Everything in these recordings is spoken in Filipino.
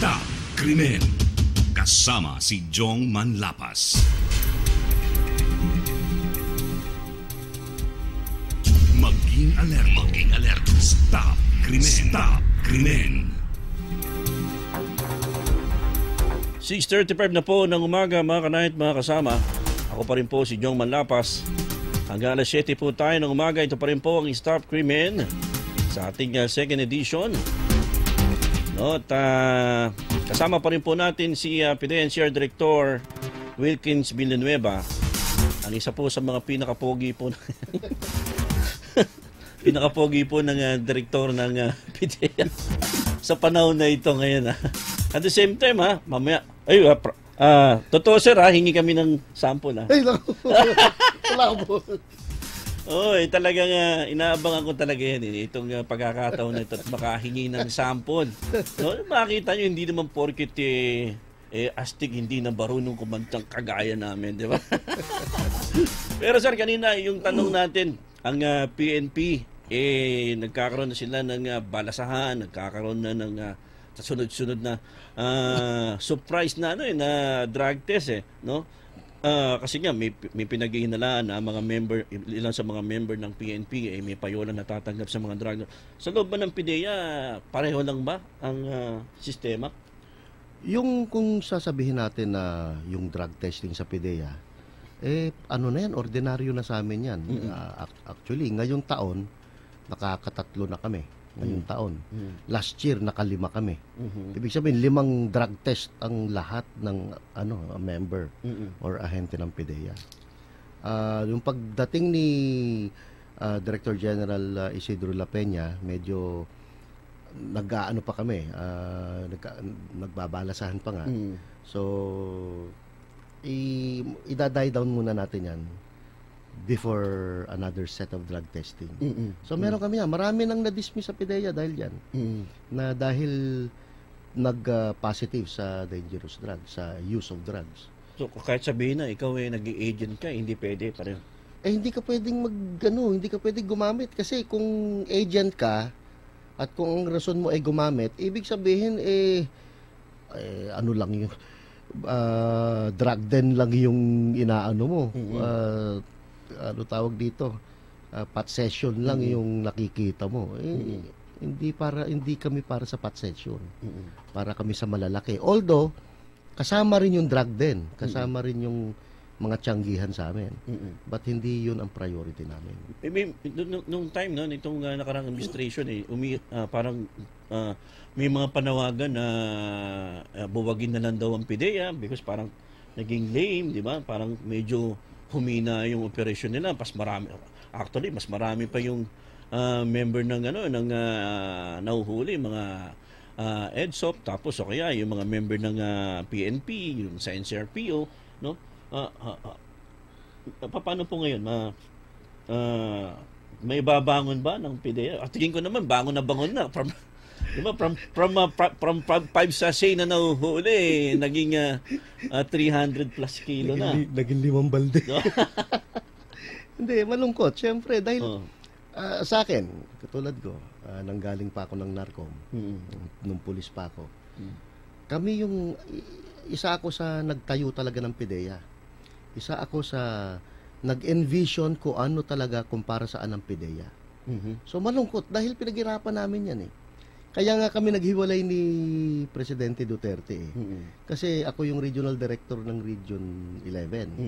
Stop Krimen. Kasama si Jong Manlapas. Maging alerto. Maging alerto. Stop Krimen. Stop Krimen. 6:35 na po ng umaga mga kanayat, mga kasama. Ako pa rin po si Jong Manlapas. Hanggang alas 7 po tayo ng umaga. Ito pa rin po ang Stop Krimen sa ating second edition. No, at kasama pa rin po natin si PDEA NCR Director Wilkins Villanueva. Ang isa po sa mga pinakapogi po pinakapogi po ng direktor ng PDEA sa panahon na ito ngayon. At the same time, mamaya, totoo sir, hingi kami ng sample. Ay, wala po. Talagang inaabangan ko talaga yan. Itong pagkakataon na ito at makahingi ng sample. No, makita nyo, hindi naman porkit astig, hindi na barunong kumantang kagaya namin, di ba? Pero sir, kanina yung tanong natin, ang PNP, nagkakaroon na sila ng balasahan, nagkakaroon na ng sunod-sunod na surprise na na drug test no? Kasi nga may pinag-iinalaan na mga member, ilan sa mga member ng PNP may payola na tatanggap sa mga drug. Sa loob ba ng PDEA, pareho lang ba ang sistema? Yung kung sasabihin natin na yung drug testing sa PDEA, ano na yan, ordinaryo na sa amin yan. Actually, ngayong taon, nakakatatlo na kami. Ngayong taon. Last year, nakalima kami. Ibig sabihin, 5 drug test ang lahat ng member or ahente ng PDEA. Yung pagdating ni Director General Isidro La Peña, medyo nag-aano pa kami, nagbabalasahan pa nga. So, i-die down muna natin yan before another set of drug testing. So meron kami yan. Marami nang na-dismiss sa PDEA dahil yan. Na dahil nag-positive sa dangerous drugs, sa use of drugs. So kahit sabihin na ikaw nag-i-agent ka, hindi pwede pa rin. Hindi ka pwedeng hindi ka pwedeng gumamit. Kasi kung agent ka, at kung ang rason mo ay gumamit, ibig sabihin, ano lang yung drug den lang yung inaano mo. Ano tawag dito, pot session lang yung nakikita mo. Hindi kami para sa pot session. Para kami sa malalaki. Although kasama rin yung drug den, kasama rin yung mga tiyanggihan sa amin. But hindi yun ang priority namin. Nung time nitong nakarang administration parang may mga panawagan na buwagin na lang daw ang PDEA because parang naging lame, di ba? Parang medyo humina yung operasyon nila. Mas marami pa yung member ng nahuhuli, mga EDSOP, tapos kaya yung mga member ng PNP, yung sa NCRPO, no? Paano po ngayon? May babangon ba ng PDEA? Tingin ko naman bangon na diba, from 5 sachet na nahuhuli, naging 300 plus kilo na. Naging 5 balde. No? Hindi, malungkot. Siyempre, dahil sa akin, katulad ko, nanggaling pa ako ng NARCOM, nung pulis pa ako. Kami yung, isa ako sa nagtayo talaga ng PDEA. Isa ako sa nag-envision ko ano talaga kumpara saan ang PDEA. So malungkot, dahil pinag-irapan namin yan Kaya nga kami naghiwalay ni Presidente Duterte Kasi ako yung regional director ng Region 11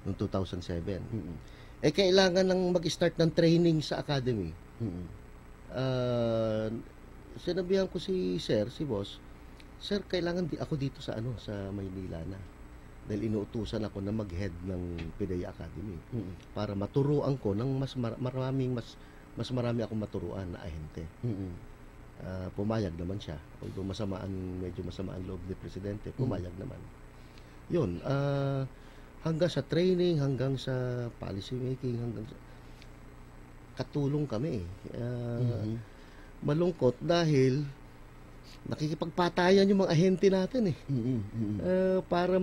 noong 2007. Kailangan nang mag-start ng training sa academy. Sinabihan ko si boss, Sir, kailangan ako dito sa sa Maynila na. Dahil inuutusan ako na mag-head ng PDEA Academy para maturuan ko ng mas marami akong maturuan na ahente. Pumayag naman siya. Although medyo masamaan loob ni Presidente, pumayag naman. Yun, hanggang sa training, hanggang sa policy making, hanggang sa katulong kami. Malungkot dahil nakikipagpatayan yung mga ahente natin para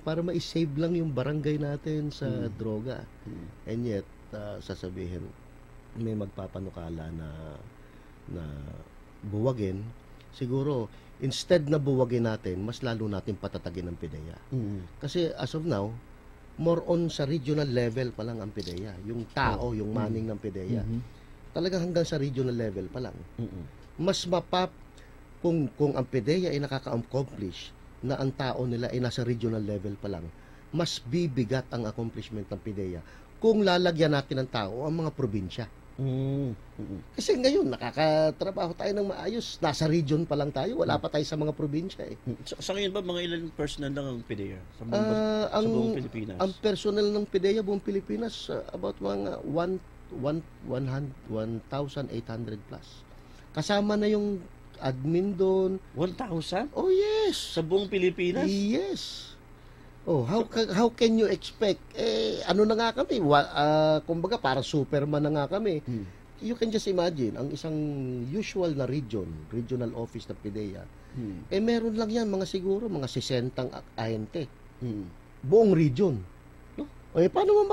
para mai-save lang yung barangay natin sa droga. And yet, sasabihin, may magpapanukala na buwagin siguro, instead na buwagin natin, mas lalo natin patatagin ang PIDEA. Kasi as of now, more on sa regional level pa lang ang PIDEA. Yung tao, yung manning ng PIDEA. Talagang hanggang sa regional level pa lang. Mas kung ang PIDEA ay nakaka-accomplish na ang tao nila ay nasa regional level pa lang, mas bibigat ang accomplishment ng PIDEA kung lalagyan natin ng tao ang mga probinsya. Kasi ngayon, nakakatrabaho tayo ng maayos. Nasa region pa lang tayo. Wala pa tayo sa mga probinsya eh. Sa ngayon ba, mga ilan personnel lang ang PIDEA sa buong Pilipinas? Ang personnel ng PIDEA buong Pilipinas, about mga 1,800 plus. Kasama na yung admin doon. 1,000? Oh yes! Sa buong Pilipinas? Yes! Oh, how can you expect? Ano na nga kami? Kumbaga, para Superman na nga kami. You can just imagine, ang isang usual na regional office ng PIDEA, meron lang yan, siguro, mga 60 ahente. Buong region. No? Paano mo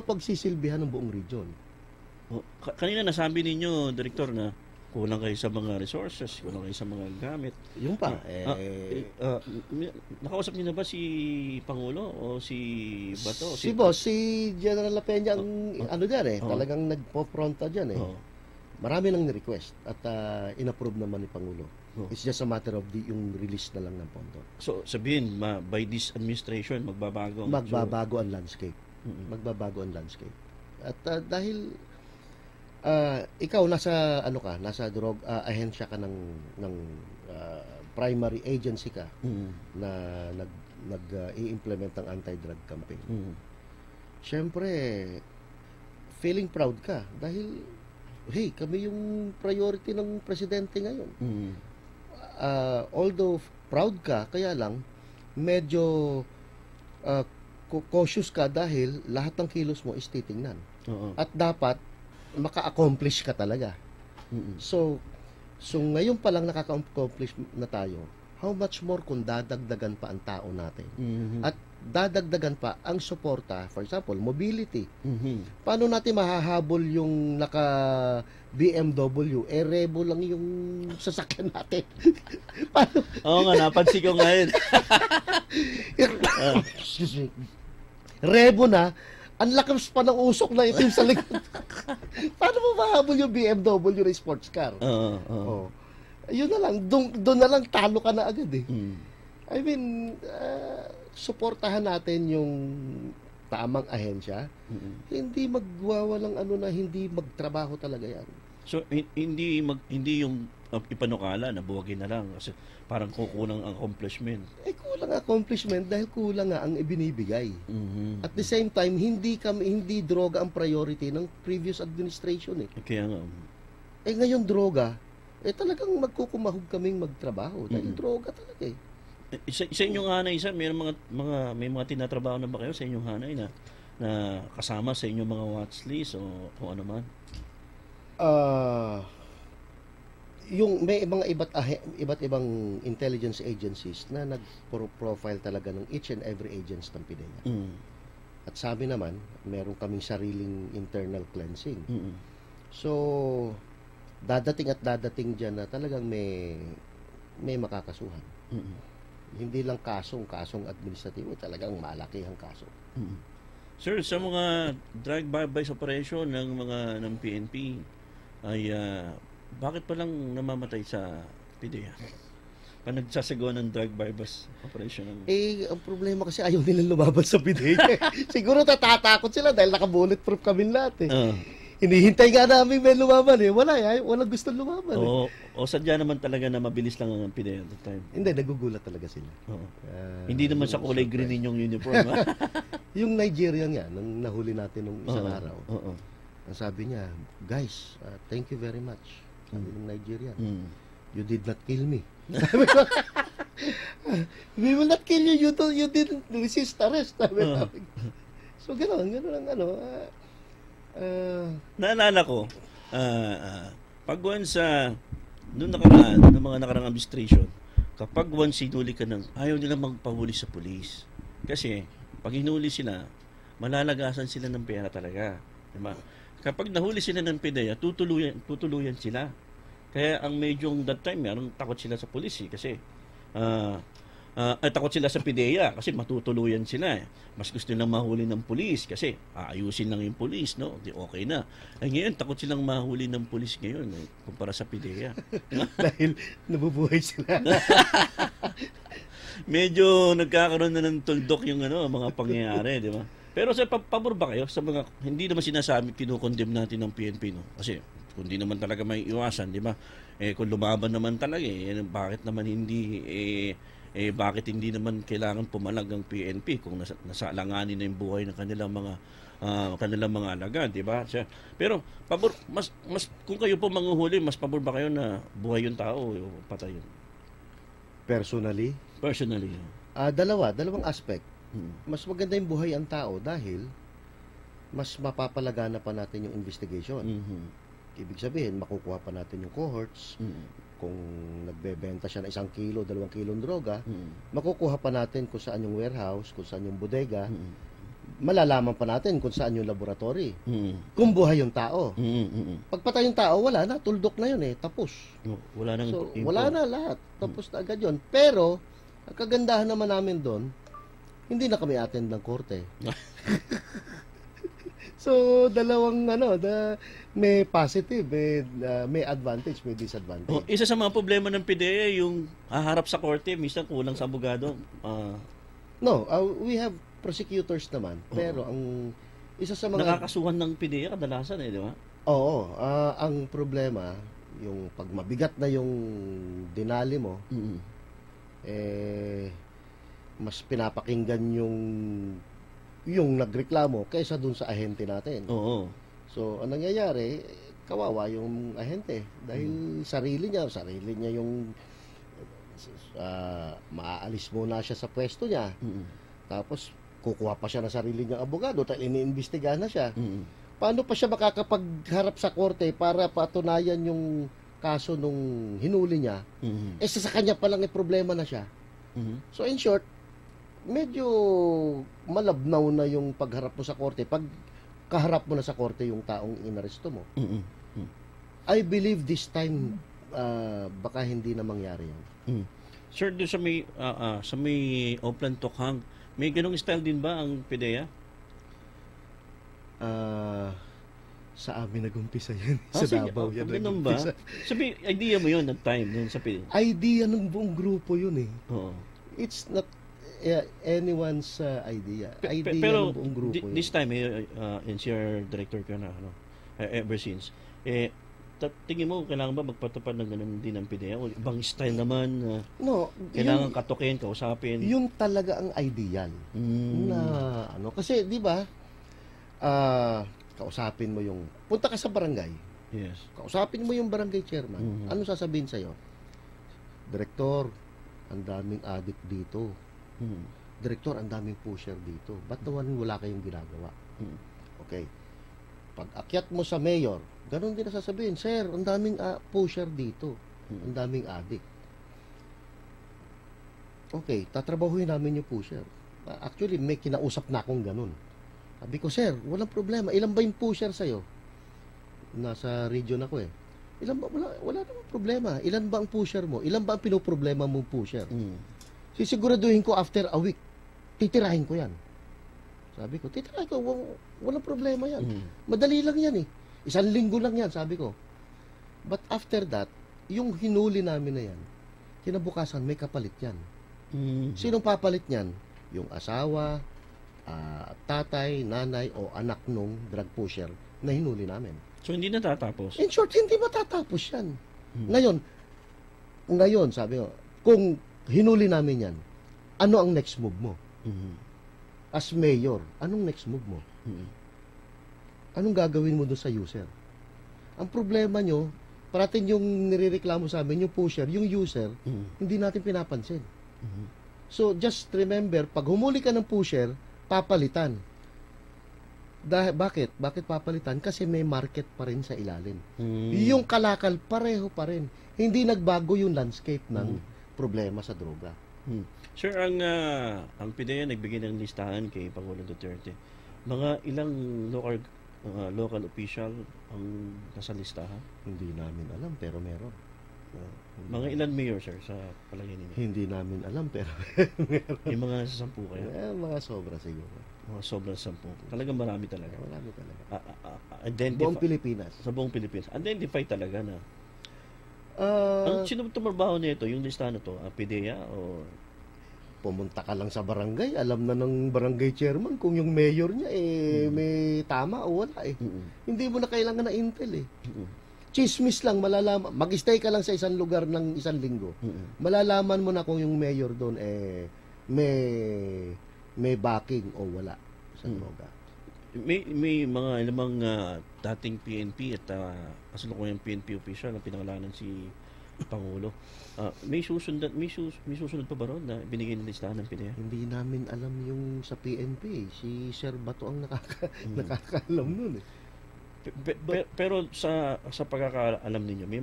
pagsisilbihan ng buong region? Kanina nasabi ninyo, Direktor, na kulang kayo sa mga resources, kulang kayo sa mga gamit. Yung pa. Nakausap niyo na ba si Pangulo o si Bato? Si Boss, si General La Peña, talagang nagpo-fronta dyan eh. Marami nang ni-request at in-approve naman ni Pangulo. It's just a matter of yung release na lang ng pondo. So, sabihin, by this administration, magbabago ang landscape. Magbabago ang landscape. At dahil ikaw nasa ahensya ka ng primary agency ka na nag-i-implement ng anti-drug campaign. Siyempre, feeling proud ka dahil kami yung priority ng presidente ngayon. Although proud ka, kaya lang medyo cautious ka dahil lahat ng kilos mo is titingnan. At dapat maka-accomplish ka talaga. So ngayon pa lang nakaka-accomplish na tayo. How much more kung dadagdagan pa ang tao natin? At dadagdagan pa ang suporta, for example, mobility. Paano natin mahahabol yung naka BMW? Rebo lang yung sasakyan natin. Paano? Oo nga, napansin ko ngayon. Excuse me. Rebo na, ang lakas pa ng usok na itim sa likod. Paano mo mahabol yung BMW na sports car? Yun na lang, doon na lang talo ka na agad eh. I mean, suportahan natin yung tamang ahensya. Hindi magwawalang hindi magtrabaho talaga yan. So, hindi yung ipanukala na buwagin na lang kasi parang kukulang ang accomplishment. Kulang ang accomplishment dahil kulang nga ang ibinibigay. At the same time, hindi droga ang priority ng previous administration eh. Kaya nga. Ngayon droga, talagang magkukumahog kaming magtrabaho dahil droga talaga eh. Sa inyong hanay, may mga tinatrabaho na ba kayo sa inyong hanay na kasama sa inyong mga watch list o ano man? Yung may mga iba't ibang intelligence agencies na nag-profile talaga ng each and every agents ng PIDEA. At sa amin naman, meron kaming sariling internal cleansing. So, dadating dyan na talagang may makakasuhan. Hindi lang kasong administratibo, talagang malaki ang kaso. Sir, sa mga drug buy-buys operation ng PNP ay bakit pa lang namamatay sa PIDEA? Nagsasagawa ng drug buy-buys operation? Ang problema kasi ayaw nilang lumaban sa PIDEA. Siguro natatakot sila dahil naka-bulletproof kami lahat eh. Hinihintay nga namin may lumaban eh. Walang gusto lumaban eh. O sadya naman talaga na mabilis lang ang PIDEA at the time? Hindi, nagugulat talaga sila. Hindi naman sa kulay green ninyong uniform. Yung Nigerian nga, nang nahuli natin nung isang araw, ang sabi niya, guys, thank you very much. Sabi ng Nigerian, you did not kill me. We will not kill you. You didn't resist arrest. So, gano'n ang naalala ko, pag once noong mga nakarang administration, kapag once hinuli ka ayaw nila magpahuli sa pulis. Kasi, pag hinuli sila, malalagasan sila ng pera talaga. Diba? Kapag nahuli sila ng PIDEA, tutuluyan sila. Kaya ang medyong that time, takot sila sa pulis kasi takot sila sa PIDEA kasi matutuluyan sila. Mas gusto nilang mahuli ng pulis kasi aayusin lang yung pulis, no? Di okay na. Ay ngayon, takot silang mahuli ng pulis ngayon kumpara sa PIDEA. Dahil nabubuhay sila. Medyo nagkakaroon na ng tuldok yung mga pangyayari, di ba? Pero sa pabor ba kayo sa mga hindi naman sinasabi kinukondem natin ng PNP, no? Kasi kung di naman talaga may iwasan, di ba? Kung lumaban naman talaga, bakit naman hindi bakit hindi naman kailangan pumalag ang PNP kung nasalanganin na yung buhay ng kanilang mga alagad, di ba? Pero pabor mas kung kayo po manghuhuli, mas pabor ba kayo na buhay yung tao o patay yun? Personally, dalawang aspect. Mas maganda yung buhay ang tao dahil mas mapapalagana pa natin yung investigation. Ibig sabihin, makukuha pa natin yung cohorts. Kung nagbebenta siya ng 1 kilo, 2 kilong droga, makukuha pa natin kung saan yung warehouse, kung saan yung bodega. Malalaman pa natin kung saan yung laboratory. Kung buhay yung tao. Pagpatay yung tao, wala na. Tuldok na yun tapos. Wala na lahat. Tapos na agad yun. Pero, ang kagandahan naman namin doon, hindi na kami attend ng korte. So, dalawang may positive, may advantage, may disadvantage. Isa sa mga problema ng PIDEA yung haharap sa korte, minsan kulang sa abogado. No, we have prosecutors naman, pero ang isa sa mga nakakasuhan ng PIDEA kadalasan di ba? Oo, ang problema yung pag mabigat na yung dinali mo, mas pinapakinggan yung nagreklamo kaysa dun sa ahente natin. Oo. So, ang nangyayari, kawawa yung ahente dahil sarili niya yung maaalis muna siya sa pwesto niya. Tapos kukuha pa siya ng sarili niyang abogado dahil iniimbestigahan na siya. Paano pa siya makakapagharap sa korte para patunayan yung kaso nung hinuli niya? Sa kanya pa lang problema na siya. So, in short, medyo malabnaw na yung pagharap mo sa korte pag kaharap mo na sa korte yung taong inaresto mo. I believe this time baka hindi na mangyari yan. Sir, doon sa may Oplan Tokhang, may ganong style din ba ang PIDEA? Sa amin nag-umpisa yan. Sa Davao yan. Ganun ba? Sabi, idea mo yun at time dun sa PIDEA? Idea ng buong grupo yun Oo. It's not anyone's idea. Idea Pero ng buong grupo yun. This time, NCR director ka na, ever since, tingin mo, kailangan ba magpatupad ng ganun din ng PIDEA? O ibang style naman, no, kailangan katukin, kausapin? Yung talaga ang ideal. Na, kasi, di ba, kausapin mo punta ka sa barangay. Yes. Kausapin mo yung barangay chairman. Ano sasabihin sa'yo? Direktor, ang daming addict dito. Direktor, ang daming pusher dito. Ba't naman wala kayong ginagawa? Okay. Pag akyat mo sa mayor, ganun din na sasabihin, Sir, ang daming pusher dito. Ang daming addict. Okay, tatrabahuin namin yung pusher. Actually, may kinausap na akong ganun. Sabi ko, Sir, walang problema. Ilan ba yung pusher sa'yo? Nasa region ako Ilan ba? Wala namang problema. Ilan ba ang pusher mo? Ilan ba ang pinoproblema mong pusher? Sisiguraduhin ko after a week, titirahin ko yan. Sabi ko, titirahin ko, walang problema yan. Madali lang yan 1 linggo lang yan, sabi ko. But after that, yung hinuli namin na yan, kinabukasan may kapalit yan. Sinong papalit yan? Yung asawa, tatay, nanay, o anak nung drug pusher na hinuli namin. So, hindi natatapos? In short, hindi matatapos yan. Ngayon, sabi ko, kung hinuli namin yan, ano ang next move mo? As mayor, anong next move mo? Anong gagawin mo doon sa user? Ang problema nyo, parating yung nirereklamo sa amin, yung pusher, yung user, hindi natin pinapansin. So, just remember, pag humuli ka ng pusher, papalitan. Bakit? Bakit papalitan? Kasi may market pa rin sa ilalim. Yung kalakal, pareho pa rin. Hindi nagbago yung landscape ng problema sa droga. Sir, ang PIDEA nagbigay ng listahan kay Pangulong Duterte. Mga ilang local official ang nasa listahan? Hindi namin alam, pero meron. Mga ilan mayor, sir, sa palagay ninyo? Hindi namin alam, pero meron. Yung mga 10 kayo? Mga sobra siguro. Mga sobrang 10. Talagang marami talaga. Marami talaga. Identify, Buong Pilipinas. sa buong Pilipinas. Identify talaga na. Ah, Sino tumabaho nito? Yung listahan na to? PIDEA o... pumunta ka lang sa barangay, alam na ng barangay chairman kung yung mayor niya may tama o wala eh. Hindi mo na kailangan na intel eh. Chismis lang, malalaman. Mag-stay ka lang sa isang lugar ng isang linggo. Malalaman mo na kung yung mayor doon may backing o wala sa droga. May mga ilamang dating PNP at kasalukuyang PNP official na pinangalanan si Pangulo. May susunod pa ba ron na binigay ng listahan ng PIDEA? Hindi namin alam yung sa PNP. Si Sir Bato ang nakakaalam nun eh. Pero sa pagkakaalam ninyo, may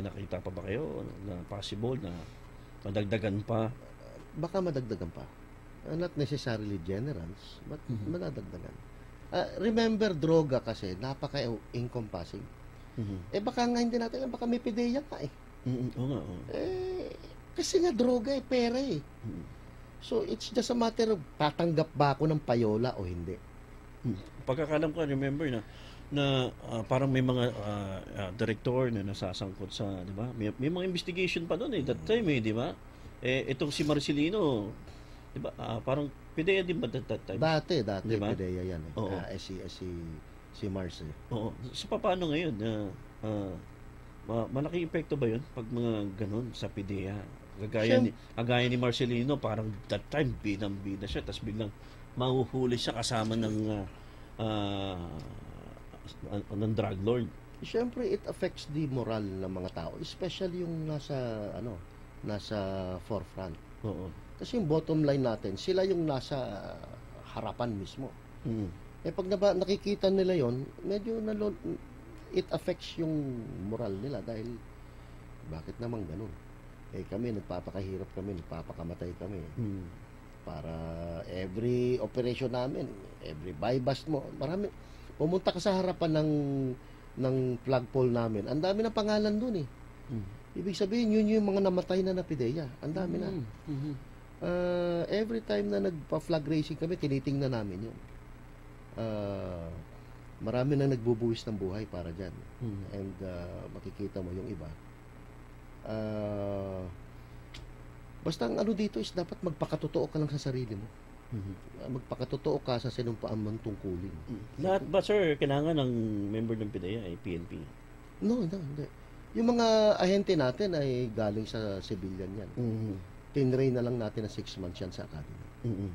nakita pa ba kayo na possible na madagdagan pa? Baka madagdagan pa. Not necessarily generals, but madadagdagan. Remember, droga kasi napaka-encompassing. Baka nga hindi natin, baka may PIDEA ka eh. Oo nga. Kasi nga droga pera eh. So, it's just a matter of tatanggap ba ako ng payola o hindi. Pagkakalam ko, remember na parang may mga director na nasasangkot sa, di ba? May mga investigation pa doon that time di ba? Itong si Marcelino, di ba? Parang PIDEA din ba that time? Dati, diba? PIDEA yan eh. Oo. Si Marcel. Oo. So, paano ngayon? Malaking epekto ba yun pag mga ganun sa PIDEA? Kagaya ni Marcelino, parang that time, bidang-bida siya, tapos biglang mahuhuli siya kasama ng drug lord. Siyempre, it affects the moral ng mga tao, especially yung nasa forefront. Oo. Kasi yung bottom line natin, sila yung nasa harapan mismo. Pag nakikita nila yon, medyo it affects yung moral nila dahil bakit naman ganun? Kami, nagpapakahirap kami, nagpapakamatay kami. Para every operation namin, every bypass mo, marami. Pumunta ka sa harapan ng flagpole namin, ang dami ng pangalan dun eh. Ibig sabihin, yun yung mga namatay na PIDEA. Ang dami na. Every time na nagpa-flag racing kami, tinitingnan namin yun. Marami na nagbubuwis ng buhay para dyan. And makikita mo yung iba. Basta ang dito is dapat magpakatotoo ka lang sa sarili mo. Magpakatotoo ka sa sinumpaan mong tungkulin. Lahat ba, sir, kailangan ng member ng PIDEA ay PNP? No, hindi. Yung mga ahente natin ay galing sa civilian yan. Tinrain na lang natin na 6 months yan sa academy.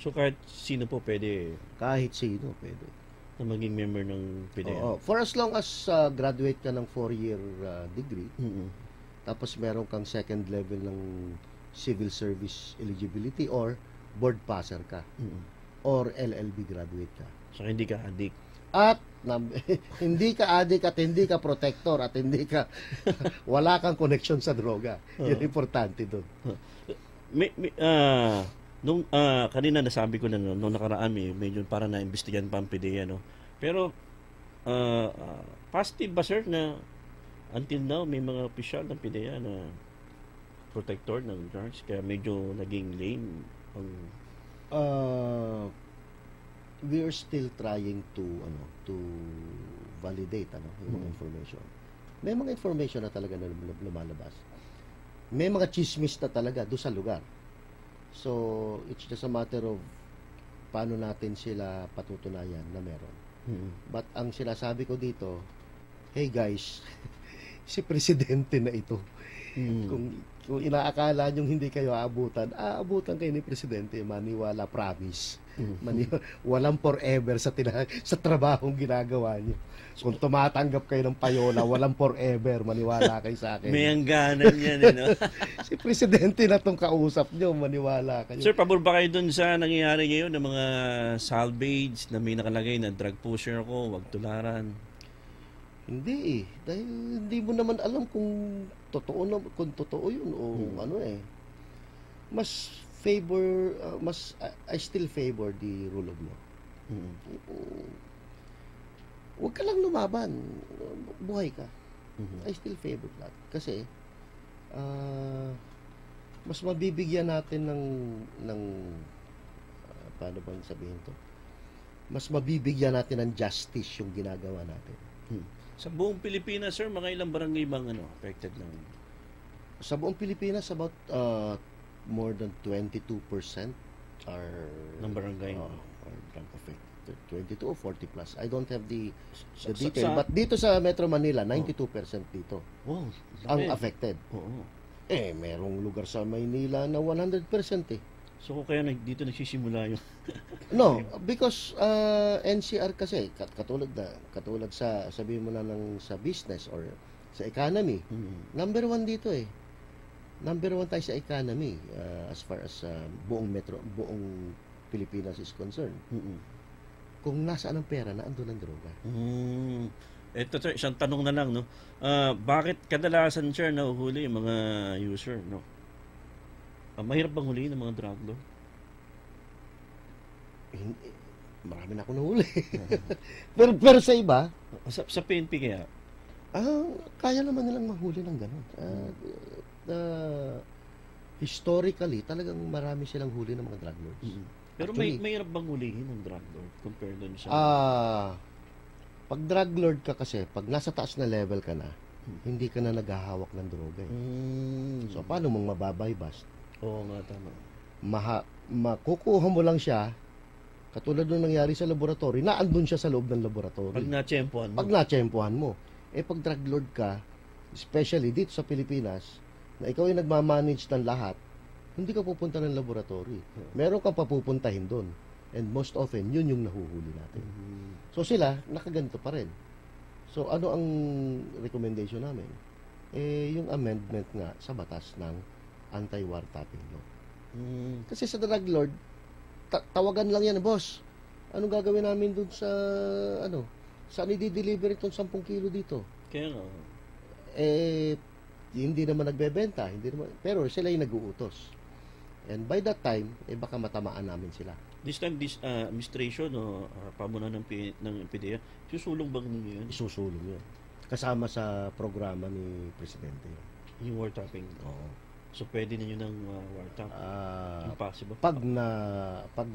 So kahit sino po pwede Kahit sino pwede na maging member ng PIDEA? Oo. For as long as graduate ka ng 4-year degree, tapos meron kang second level ng civil service eligibility or board passer ka, or LLB graduate ka. So hindi ka addict? At hindi ka addict at hindi ka protector at hindi ka wala kang connection sa droga. Yun importante doon. Kanina nasabi ko na nung nakaraan medyo para na-imbestigahan pa ang PIDEA, no? Pero positive ba, sir, na until now may mga opisyal ng PIDEA na protector ng drugs kaya medyo naging lame ang we are still trying to validate yung mga information. May mga information na talaga na lumalabas. May mga chismis na talaga doon sa lugar. So, it's just a matter of paano natin sila patutunayan na meron. But ang sinasabi ko dito, hey guys, si presidente na ito. Kung inaakala nyo hindi kayo aabutan kayo ni presidente, maniwala, promise. Walang forever sa trabahong ginagawa nyo. Kung tumatanggap kayo ng payola, walang forever, maniwala kayo sa akin. May hangganan yan, no? Si presidente na tong kausap nyo, maniwala kayo. Sir, pabor ba kayo dun sa nangyayari ngayon ng mga salvage na may nakalagay na drug pusher ko, wag tularan? Hindi dahil hindi mo naman alam kung totoo yun o I still favor the rule of law. Huwag ka lang lumaban. Buhay ka. I still favor that. Kasi, mas mabibigyan natin ng paano bang sabihin to? Mas mabibigyan natin ng justice yung ginagawa natin. Sa buong Pilipinas, sir, mga ilang barangay bang affected ng... Sa buong Pilipinas, about more than 22% are ng barangay are drug affected. 22 or 40 plus. I don't have the Sa- detail. sa- But dito sa Metro Manila, 92% dito Wow, ang laki. affected. Oo. Merong lugar sa Maynila na 100% eh. So kung kaya dito nagsisimula yung... No, because NCR kasi katulad sa sabihin mo na sa business or sa economy, number 1 dito eh. Number 1 tayo sa economy as far as buong Pilipinas is concerned. Kung nasaan ang pera, naandun ang droga. Ito, sir, isang tanong na lang, no? Bakit kadalasan, sir, nahuhuli yung mga user, no? Mahirap bang huliin ng mga drug lord? Marami na ako nahuli. pero sa iba, Sa PNP kaya? kaya naman nilang mahuli ng gano'n. Historically, talagang marami silang huli ng mga drug lords. Pero Actually, mahirap bang hulihin ng drug lord compared dun sa... pag drug lord ka kasi, pag nasa taas na level ka na, hindi ka na naghahawak ng droga eh. So, paano mong mababaybast? Oo nga, tama. Makukuha mo lang siya, katulad nung nangyari sa laboratory, naandun siya sa loob ng laboratory. Pag na-tsempuhan mo. Pag na-tsempuhan mo. Pag drug lord ka, especially dito sa Pilipinas, na ikaw ay nagmamanage ng lahat, hindi ka pupunta ng laboratory. Meron kang papupuntahin doon. And most often, yun yung nahuhuli natin. So sila, nakaganito pa rin. So ano ang recommendation namin? Yung amendment nga sa batas ng anti-wiretapping law. Kasi sa drug lord, tawagan lang yan, boss. Anong gagawin namin dun sa, saan i-deliver itong 10 kilo dito? Kaya nga. Hindi naman nagbebenta, pero sila yung nag-uutos. And by that time, baka matamaan namin sila. This time, this administration o pamunan ng PDEA, susulong bang ninyo yun? Isusulong yun. Kasama sa programa ni Presidente yun. Yung wiretapping? Oo. So, pwede ninyo ng wiretap? Impossible? Pag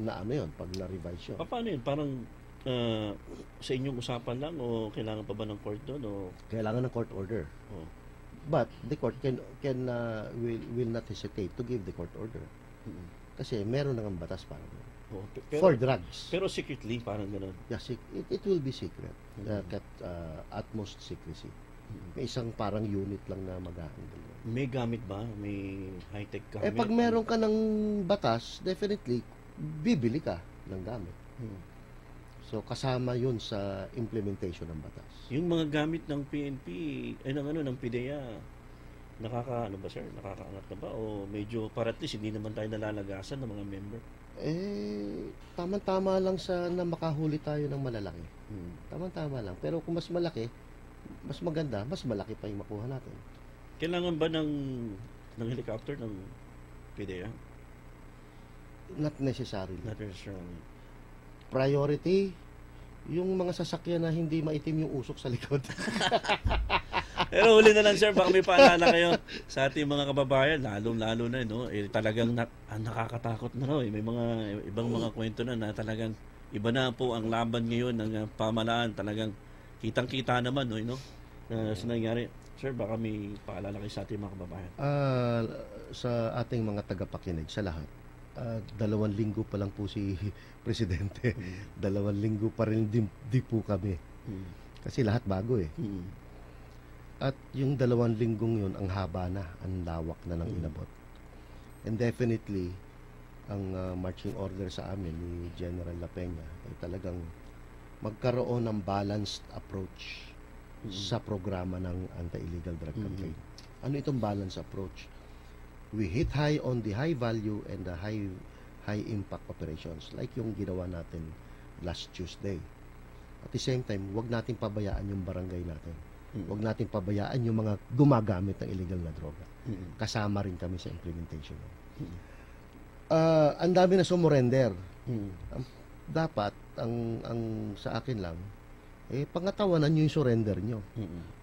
na-revise yun. Paano yun? Parang sa inyong usapan lang o kailangan pa ba ng court doon? O... Kailangan ng court order. Oh. But the court will not hesitate to give the court order. Kasi meron nang batas para for drugs. Pero secretly, parang gano'n. Yes, it will be secret. Kept utmost secrecy. May isang parang unit lang na mag-handle. May gamit ba? May high-tech gamit? Pag meron ka ng batas, definitely, bibili ka ng gamit. So, kasama yun sa implementation ng batas. Yung mga gamit ng PNP, ng PDEA, nakakaangat na ba? O medyo, para at least, hindi naman tayo nalalagasan ng mga member? Tama-tama lang na makahuli tayo ng malalaki. Tama-tama lang. Pero kung mas malaki, mas maganda, mas malaki pa yung makuha natin. Kailangan ba ng helicopter ng PDEA? Not necessarily. Not necessarily. Priority, yung mga sasakyan na hindi maitim yung usok sa likod. Pero huli na lang, sir, baka may paalala kayo sa ating mga kababayan, lalo na, no? Talagang nakakatakot na, no? May mga ibang mga kwento na talagang iba na po ang laban ngayon ng pamahalaan. Talagang kitang-kita naman, no? Sa nangyari. Sir, baka may paalala kayo sa ating mga kababayan. Sa ating mga tagapakinig, sa lahat, 2 linggo pa lang po si Presidente. 2 linggo pa rin di po kami. Kasi lahat bago eh. At yung 2 linggong yun, ang haba na, ang lawak na ng inabot. And definitely, ang marching order sa amin ni General La Peña ay talagang magkaroon ng balanced approach sa programa ng anti-illegal drug campaign. Ano itong balanced approach? We hit high on the high value and the high impact operations like yung ginawa natin last Tuesday. At the same time, wag natin pabayaan yung barangay natin. Wag natin pabayaan yung mga gumagamit ng illegal na droga. Kasama rin kami sa implementation. Ang dami na sumurrender. dapat ang sa akin lang pangatawanan nyo yung surrender nyo.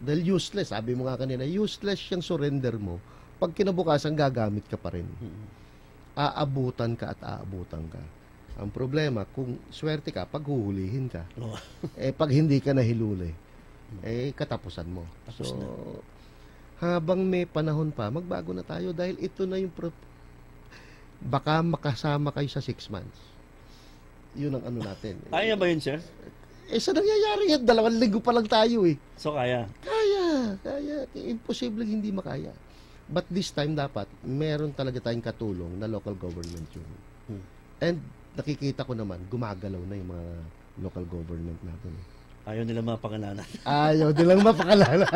Dahil useless, sabi mo nga kanina, useless yung surrender mo. Pag kinabukasan, gagamit ka pa rin. Aabutan ka at aabutan ka. Ang problema, kung swerte ka, pag huhulihin ka. Pag hindi ka nahiluli, katapusan mo. So, habang may panahon pa, magbago na tayo dahil ito na yung baka makasama kayo sa 6 months. Yun ang ano natin. Kaya ba yun, sir? Sa nangyayari yan, 2 linggo pa lang tayo So, kaya? Kaya. Imposible hindi makaya. But this time dapat, meron talaga tayong katulong na local government yun. And nakikita ko naman, gumagalaw na yung mga local government natin. Ayaw nila mapakalanan. Ayaw nilang mapakalanan.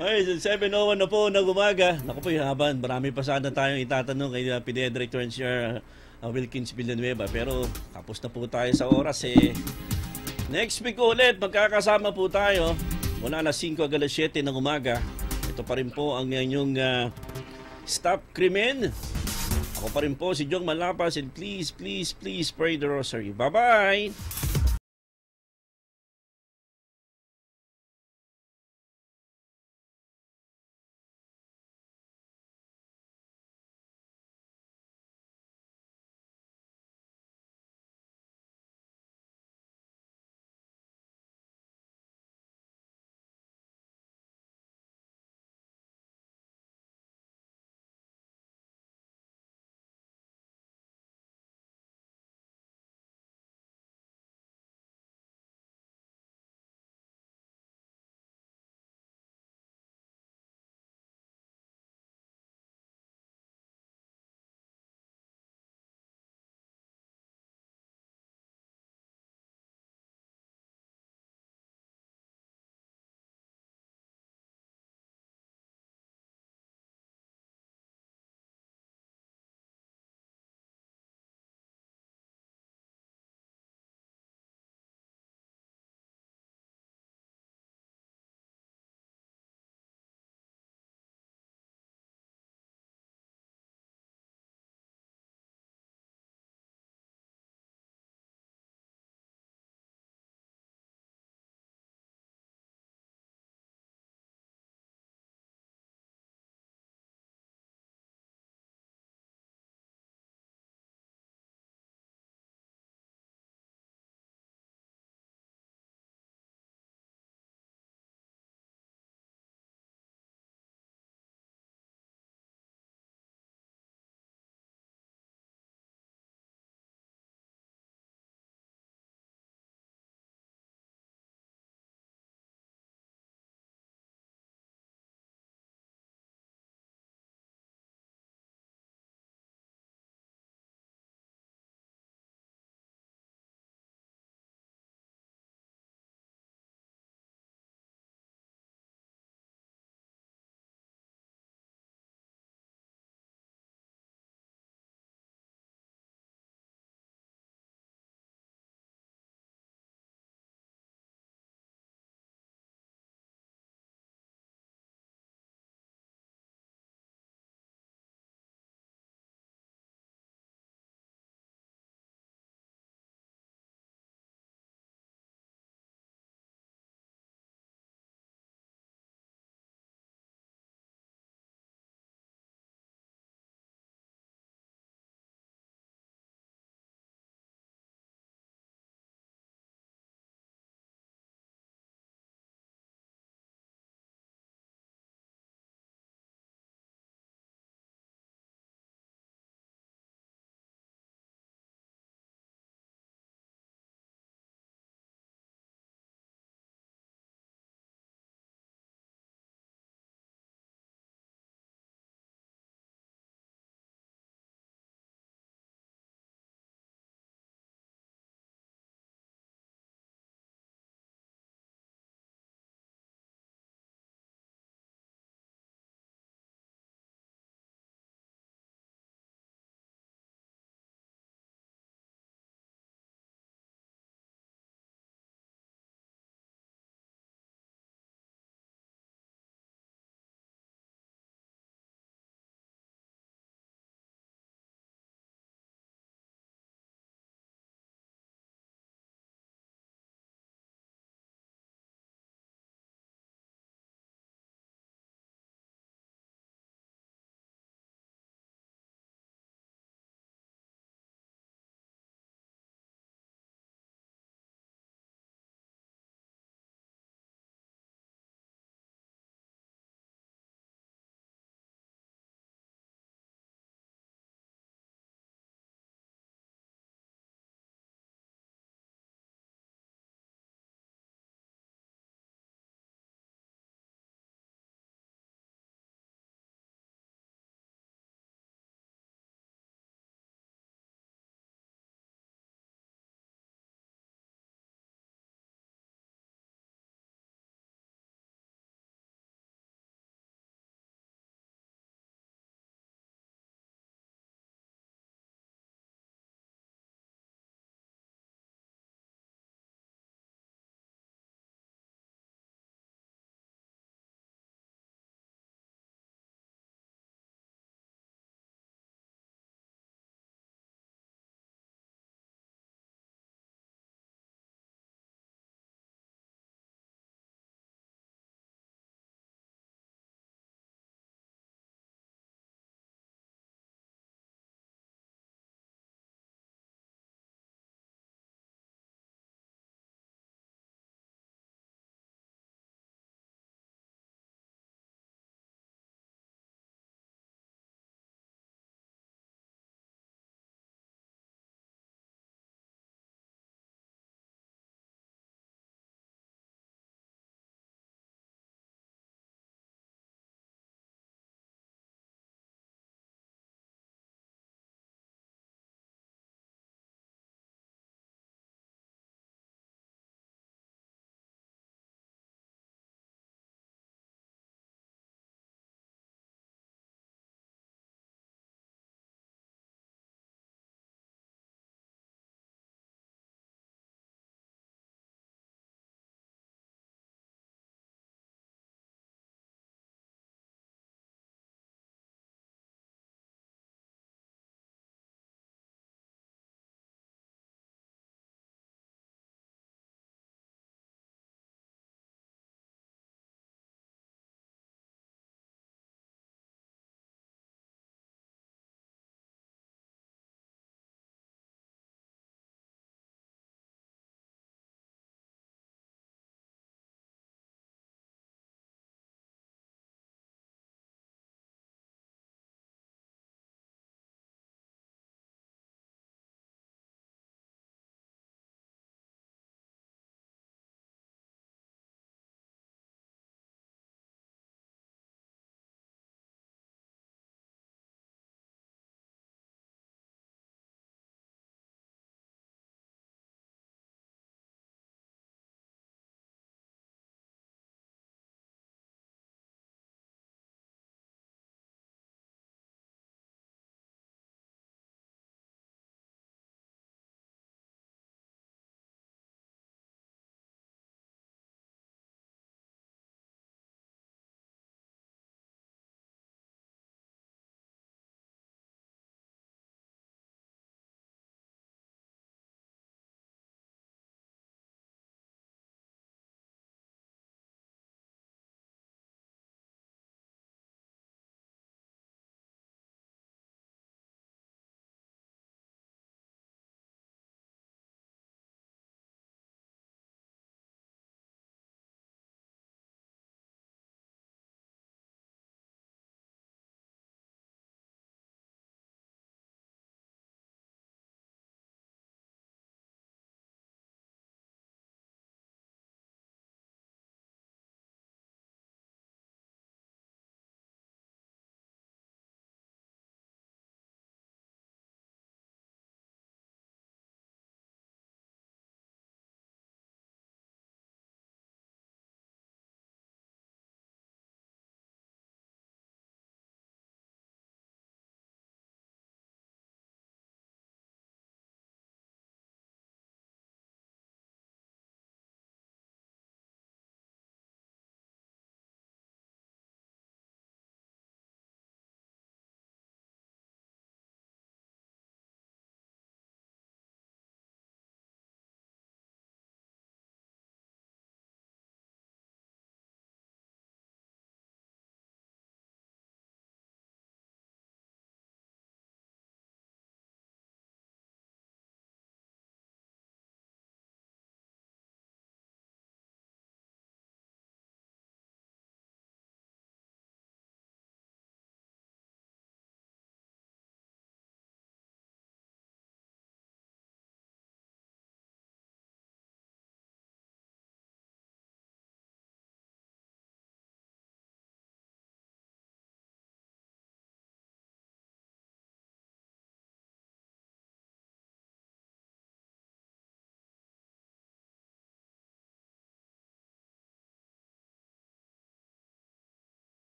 Okay, 7:01 na po ng umaga. Naku po, haban. Marami pa sana tayong itatanong kay PDEA Director Engineer Wilkins Villanueva. Pero tapos na po tayo sa oras. Next week ulit, magkakasama po tayo. Mula alas 5 hanggang alas 7 ng umaga. Ito pa rin po ang inyong Stop Krimen. Ako pa rin po si Jong Manlapas, and please pray the rosary. Bye-bye!